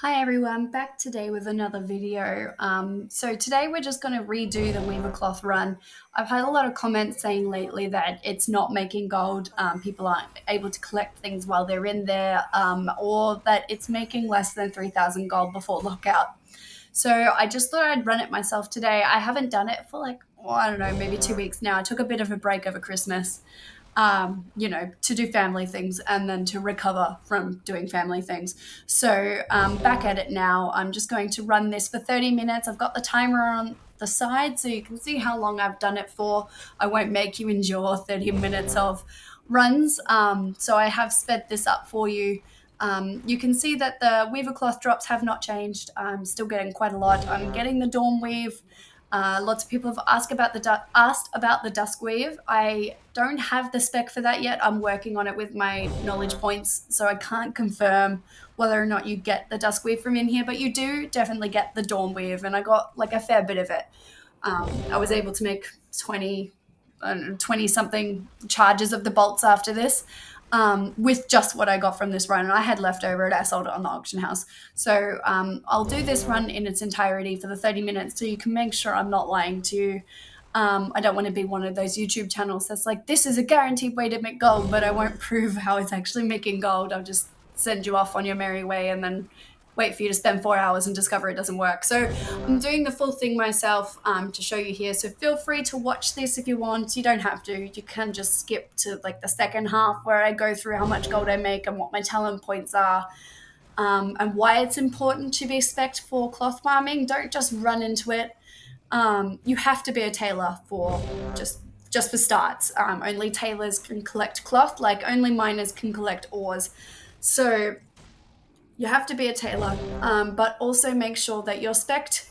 Hi everyone, back today with another video. So today we're just going to redo the Weaver cloth run. I've had a lot of comments saying lately that it's not making gold, people aren't able to collect things while they're in there, or that it's making less than 3,000 gold before lockout. So I just thought I'd run it myself today. I haven't done it for I don't know, maybe 2 weeks now. I took a bit of a break over Christmas, to do family things and then to recover from doing family things. So back at it now. I'm just going to run this for 30 minutes. I've got the timer on the side so you can see how long I've done it for. I won't make you endure 30 minutes of runs. So I have sped this up for you. You can see that the Weaver cloth drops have not changed. I'm still getting quite a lot. I'm getting the Dawn Weave. Lots of people have asked about the Dusk Weave. I don't have the spec for that yet. I'm working on it with my knowledge points, so I can't confirm whether or not you get the Dusk Weave from in here, but you do definitely get the Dawn Weave, and I got like a fair bit of it. I was able to make 20 something charges of the bolts after this, with just what I got from this run. And I had leftover it. I sold it on the auction house. So I'll do this run in its entirety for the 30 minutes so you can make sure I'm not lying to you. I don't want to be one of those YouTube channels that's like, this is a guaranteed way to make gold, but I won't prove how it's actually making gold. I'll just send you off on your merry way and then wait for you to spend 4 hours and discover it doesn't work. So I'm doing the full thing myself to show you here. So feel free to watch this if you want. You don't have to. You can just skip to like the second half where I go through how much gold I make and what my talent points are, and why it's important to be spec'd for cloth farming. Don't just run into it. You have to be a tailor for just for starts. Only tailors can collect cloth, like only miners can collect ores. So you have to be a tailor, but also make sure that you're spec'd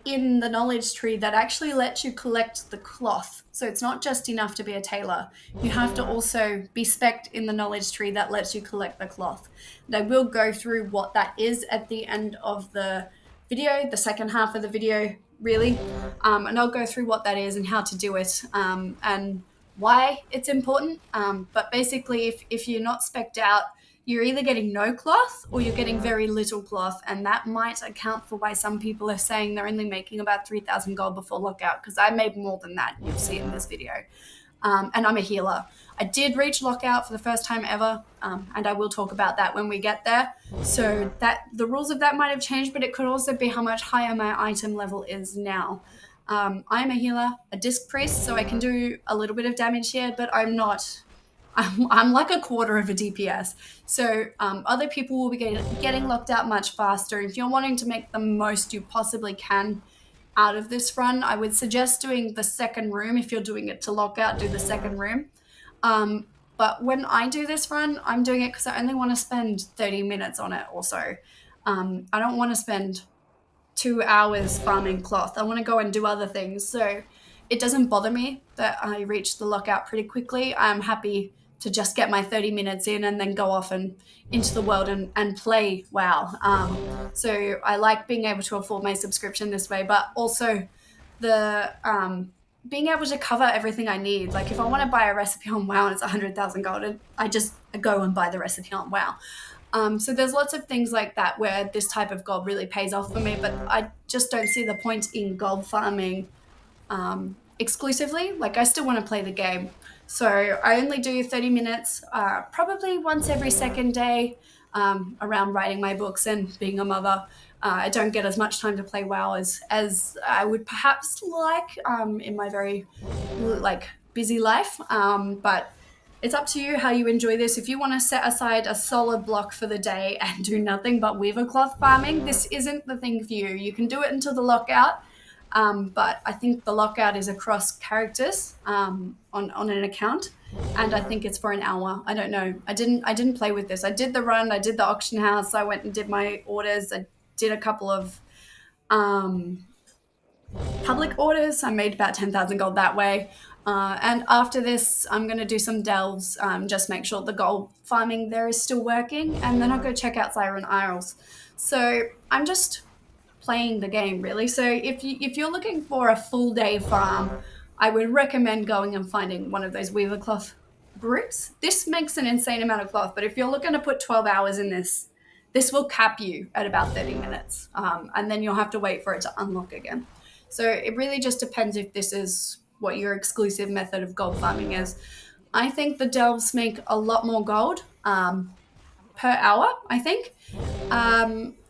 in the knowledge tree that actually lets you collect the cloth. So it's not just enough to be a tailor. You have to also be spec'd in the knowledge tree that lets you collect the cloth. And I will go through what that is at the end of the video, the second half of the video, really. And I'll go through what that is and how to do it, and why it's important. But basically, if you're not spec'd out, you're either getting no cloth or you're getting very little cloth, and that might account for why some people are saying they're only making about 3,000 gold before lockout, because I made more than that, you'll see in this video. And I'm a healer. I did reach lockout for the first time ever, and I will talk about that when we get there. So that the rules of that might have changed, but it could also be how much higher my item level is now. I'm a healer, a disc priest, so I can do a little bit of damage here, but I'm like a quarter of a DPS. So other people will be getting locked out much faster. If you're wanting to make the most you possibly can out of this run, I would suggest doing the second room. If you're doing it to lockout, do the second room. But when I do this run, I'm doing it because I only want to spend 30 minutes on it or so. I don't want to spend 2 hours farming cloth. I want to go and do other things. So it doesn't bother me that I reach the lockout pretty quickly. I'm happy to just get my 30 minutes in and then go off and into the world and play WoW. So I like being able to afford my subscription this way, but also the being able to cover everything I need. Like if I want to buy a recipe on WoW and it's 100,000 gold, and I just go and buy the recipe on WoW. So there's lots of things like that where this type of gold really pays off for me, but I just don't see the point in gold farming exclusively. Like I still want to play the game. So I only do 30 minutes, probably once every second day, around writing my books and being a mother. I don't get as much time to play WoW as I would perhaps like, in my very busy life. But it's up to you how you enjoy this. If you want to set aside a solid block for the day and do nothing but weaver cloth farming, this isn't the thing for you. You can do it until the lockout. But I think the lockout is across characters, on an account, and I think it's for an hour. I don't know. I didn't play with this. I did the run. I did the auction house. I went and did my orders. I did a couple of public orders. I made about 10,000 gold that way. And after this, I'm going to do some delves, just make sure the gold farming there is still working, and then I'll go check out Siren Isles. So I'm just playing the game, really. So if you're looking for a full day farm, I would recommend going and finding one of those weaver cloth groups. This makes an insane amount of cloth, but if you're looking to put 12 hours in this, this will cap you at about 30 minutes, and then you'll have to wait for it to unlock again. So it really just depends if this is what your exclusive method of gold farming is. I think the delves make a lot more gold per hour, I think.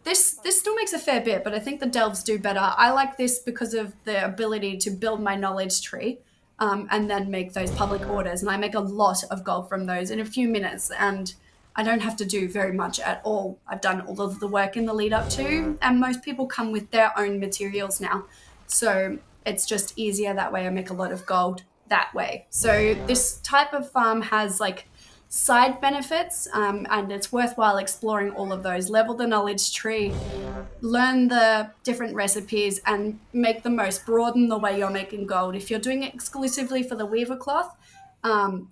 This still makes a fair bit, but I think the delves do better. I like this because of the ability to build my knowledge tree, and then make those public orders, and I make a lot of gold from those in a few minutes, and I don't have to do very much at all. I've done all of the work in the lead up to, and most people come with their own materials now, so it's just easier that way. I make a lot of gold that way. So this type of farm has like side benefits, and it's worthwhile exploring all of those. Level the knowledge tree, learn the different recipes, and make the most. Broaden the way you're making gold. If you're doing it exclusively for the weaver cloth,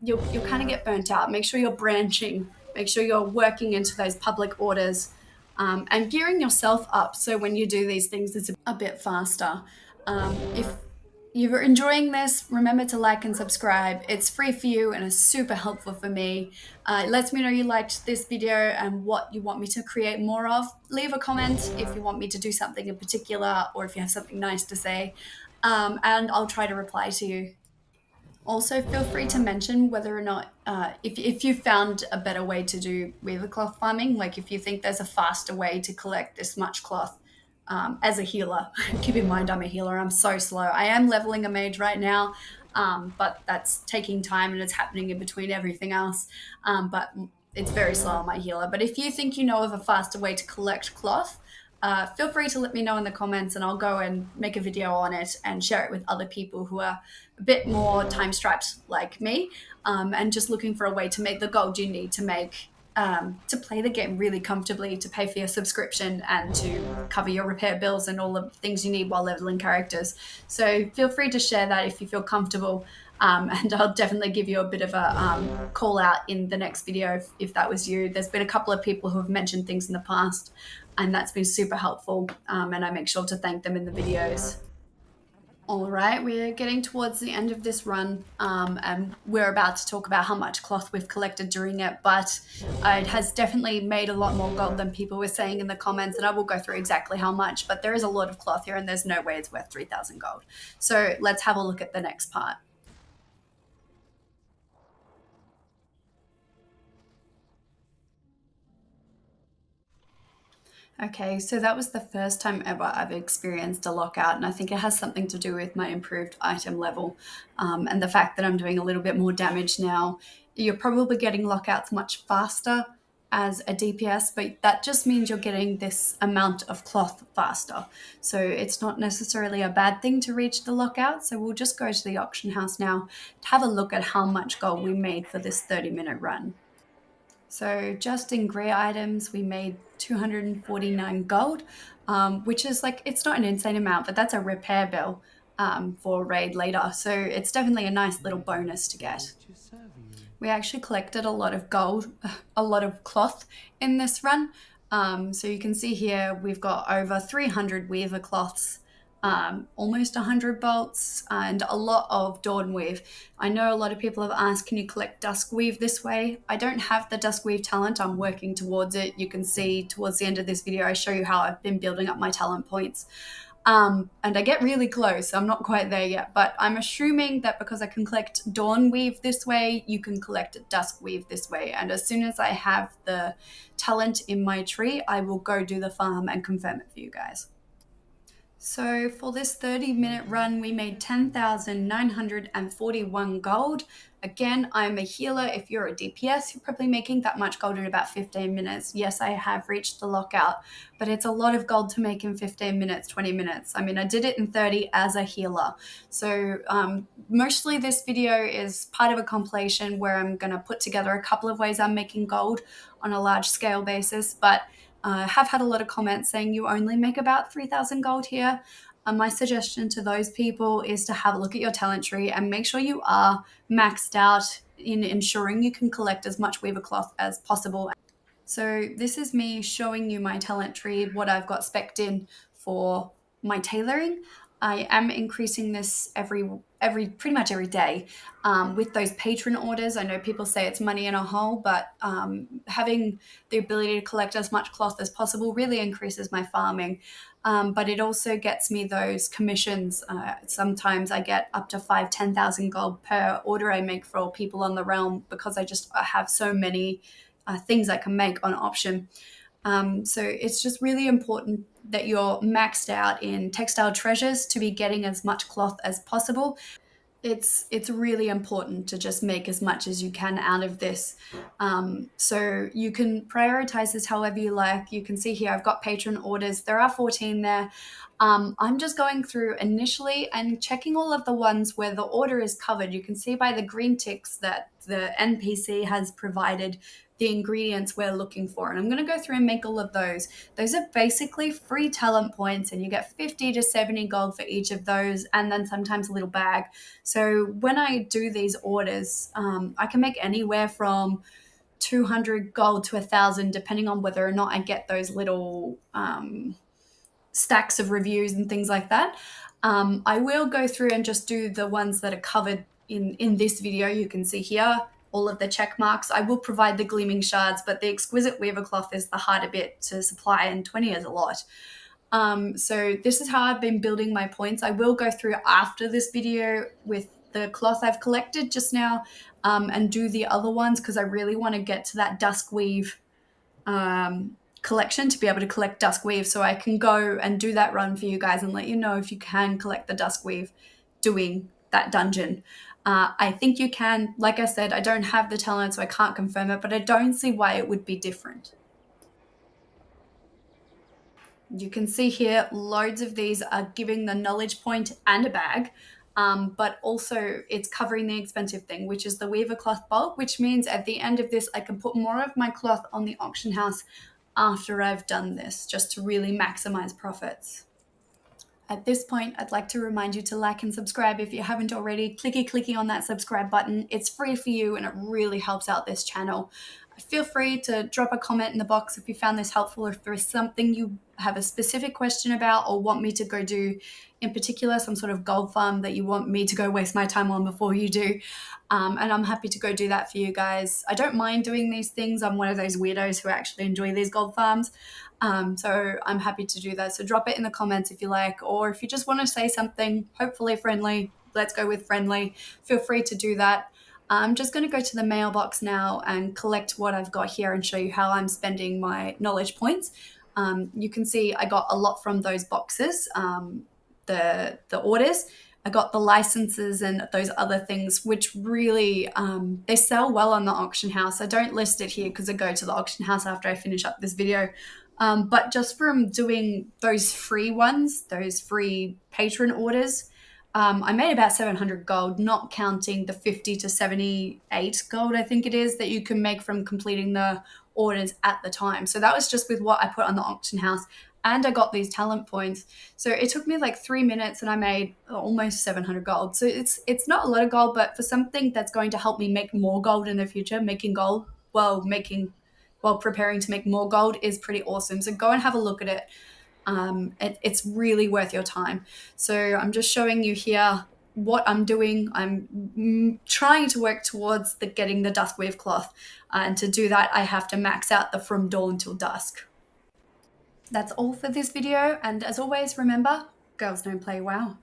you'll kind of get burnt out. Make sure you're branching. Make sure you're working into those public orders, and gearing yourself up so when you do these things, it's a bit faster. If you're enjoying this, remember to like and subscribe. It's free for you and it's super helpful for me. It lets me know you liked this video and what you want me to create more of. Leave a comment if you want me to do something in particular, or if you have something nice to say, and I'll try to reply to you. Also, feel free to mention whether or not, if you found a better way to do weaver cloth farming, like if you think there's a faster way to collect this much cloth. As a healer, keep in mind I'm a healer. I'm so slow. I am leveling a mage right now, but that's taking time and it's happening in between everything else. But it's very slow on my healer. But if you think you know of a faster way to collect cloth, feel free to let me know in the comments, and I'll go and make a video on it and share it with other people who are a bit more time strapped like me, and just looking for a way to make the gold you need to make, to play the game really comfortably, to pay for your subscription, and to cover your repair bills and all the things you need while leveling characters. So feel free to share that if you feel comfortable, and I'll definitely give you a bit of a call out in the next video if that was you. There's been a couple of people who have mentioned things in the past, and that's been super helpful, and I make sure to thank them in the videos. All right, we're getting towards the end of this run, and we're about to talk about how much cloth we've collected during it, but it has definitely made a lot more gold than people were saying in the comments, and I will go through exactly how much, but there is a lot of cloth here, and there's no way it's worth 3,000 gold. So let's have a look at the next part. Okay, so that was the first time ever I've experienced a lockout, and I think it has something to do with my improved item level, and the fact that I'm doing a little bit more damage now. You're probably getting lockouts much faster as a DPS, but that just means you're getting this amount of cloth faster. So it's not necessarily a bad thing to reach the lockout. So we'll just go to the auction house now to have a look at how much gold we made for this 30-minute run. So just in grey items, we made 249 gold, which is like, it's not an insane amount, but that's a repair bill, for raid later. So it's definitely a nice little bonus to get. We actually collected a lot of gold, a lot of cloth in this run. So you can see here, we've got over 300 weaver cloths, almost 100 bolts, and a lot of dawn weave. I know a lot of people have asked, can you collect dusk weave this way? I don't have the dusk weave talent. I'm working towards it. You can see towards the end of this video, I show you how I've been building up my talent points. And I get really close. I'm not quite there yet, but I'm assuming that because I can collect dawn weave this way, you can collect dusk weave this way. And as soon as I have the talent in my tree, I will go do the farm and confirm it for you guys. So for this 30-minute run, we made 10,941 gold. Again, I'm a healer. If you're a DPS, you're probably making that much gold in about 15 minutes. Yes, I have reached the lockout, but it's a lot of gold to make in 15 minutes, 20 minutes. I mean, I did it in 30 as a healer. So mostly this video is part of a compilation where I'm going to put together a couple of ways I'm making gold on a large scale basis, but have had a lot of comments saying you only make about 3,000 gold here. My suggestion to those people is to have a look at your talent tree and make sure you are maxed out in ensuring you can collect as much weaver cloth as possible. So this is me showing you my talent tree, what I've got specced in for my tailoring. I am increasing this every pretty much every day with those patron orders. I know people say it's money in a hole, but having the ability to collect as much cloth as possible really increases my farming. But it also gets me those commissions. Sometimes I get up to 10,000 gold per order I make for people on the realm because I have so many things I can make on option. So it's just really important that you're maxed out in textile treasures to be getting as much cloth as possible. It's really important to just make as much as you can out of this. So you can prioritize this however you like. You can see here I've got patron orders. There are 14 there. I'm just going through initially and checking all of the ones where the order is covered. You can see by the green ticks that the NPC has provided the ingredients we're looking for. And I'm going to go through and make all of those. Those are basically free talent points, and you get 50 to 70 gold for each of those, and then sometimes a little bag. So when I do these orders, I can make anywhere from 200 gold to 1,000, depending on whether or not I get those little stacks of reviews and things like that. I will go through and just do the ones that are covered in this video. You can see here all of the check marks. I will provide the gleaming shards, but the exquisite weaver cloth is the harder bit to supply, and 20 is a lot. So this is how I've been building my points. I will go through after this video with the cloth I've collected just now and do the other ones because I really want to get to that dusk weave collection to be able to collect dusk weave, so I can go and do that run for you guys and let you know if you can collect the dusk weave doing that dungeon. I think you can. Like I said, I don't have the talent, so I can't confirm it, but I don't see why it would be different. You can see here loads of these are giving the knowledge point and a bag, but also it's covering the expensive thing, which is the weaver cloth bulk, which means at the end of this I can put more of my cloth on the auction house after I've done this, just to really maximize profits. At this point, I'd like to remind you to like and subscribe if you haven't already. Clicky on that subscribe button. It's free for you and it really helps out this channel. Feel free to drop a comment in the box if you found this helpful, or if there's something you have a specific question about or want me to go do in particular, some sort of gold farm that you want me to go waste my time on before you do. And I'm happy to go do that for you guys. I don't mind doing these things. I'm one of those weirdos who actually enjoy these gold farms. So I'm happy to do that. So drop it in the comments if you like, or if you just want to say something, hopefully friendly, let's go with friendly, feel free to do that. I'm just going to go to the mailbox now and collect what I've got here and show you how I'm spending my knowledge points. You can see I got a lot from those boxes, the orders. I got the licenses and those other things, which really, they sell well on the auction house. I don't list it here because I go to the auction house after I finish up this video. But just from doing those free ones, those free patron orders, I made about 700 gold, not counting the 50 to 78 gold, I think it is, that you can make from completing the orders at the time. So that was just with what I put on the auction house. And I got these talent points. So it took me like 3 minutes and I made almost 700 gold. So it's not a lot of gold, but for something that's going to help me make more gold in the future, making gold while preparing to make more gold is pretty awesome. So go and have a look at it. It's really worth your time. So I'm just showing you here what I'm doing. I'm trying to work towards getting the dusk weave cloth. And to do that, I have to max out the from dawn till dusk. That's all for this video. And as always, remember, girls don't play WoW.